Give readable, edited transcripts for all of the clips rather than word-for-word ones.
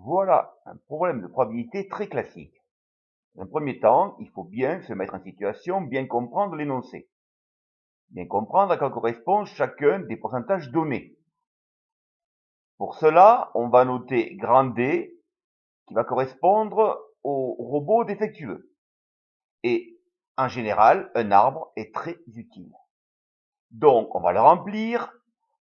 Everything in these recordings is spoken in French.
Voilà un problème de probabilité très classique. Dans un premier temps, il faut bien se mettre en situation, bien comprendre l'énoncé. Bien comprendre à quoi correspond chacun des pourcentages donnés. Pour cela, on va noter grand D qui va correspondre au robot défectueux. Et en général, un arbre est très utile. Donc, on va le remplir.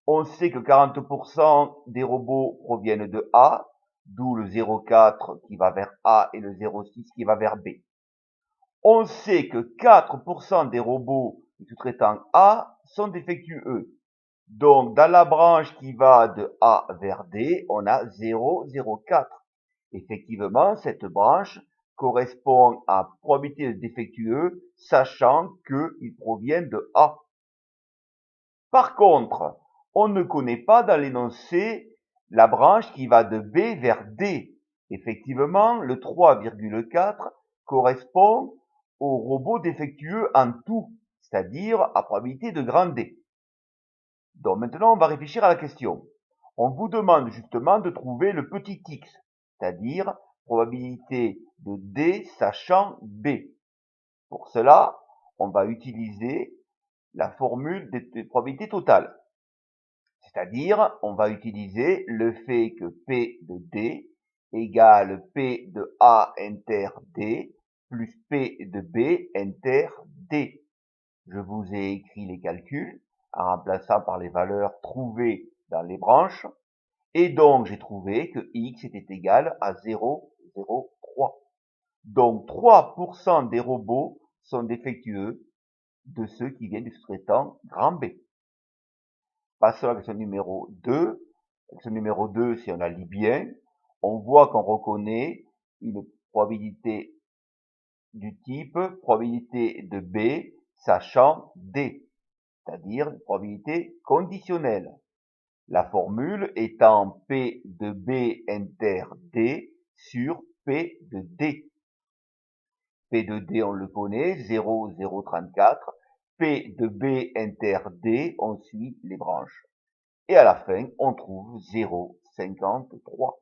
On sait que 40% des robots proviennent de A, d'où le 0,4 qui va vers A et le 0,6 qui va vers B. On sait que 4% des robots du sous-traitant A sont défectueux. Donc, dans la branche qui va de A vers D, on a 0,04. Effectivement, cette branche correspond à probabilité de défectueux, sachant qu'ils proviennent de A. Par contre, on ne connaît pas dans l'énoncé la branche qui va de B vers D. Effectivement, le 3,4 correspond au robot défectueux en tout, c'est-à-dire à probabilité de grand D. Donc maintenant, on va réfléchir à la question. On vous demande justement de trouver le petit x, c'est-à-dire probabilité de D sachant B. Pour cela, on va utiliser la formule des probabilités totales. C'est-à-dire, on va utiliser le fait que P de D égale P de A inter D plus P de B inter D. Je vous ai écrit les calculs en remplaçant par les valeurs trouvées dans les branches. Et donc, j'ai trouvé que X était égal à 0,03. Donc, 3% des robots sont défectueux de ceux qui viennent du sous-traitant grand B. Passons à la question numéro 2. La question numéro 2, si on la lit bien, on voit qu'on reconnaît une probabilité du type probabilité de B sachant D, c'est-à-dire une probabilité conditionnelle. La formule étant P de B inter D sur P de D. P de D, on le connaît, 0,034. P de B inter D, on suit les branches. Et à la fin, on trouve 0,53.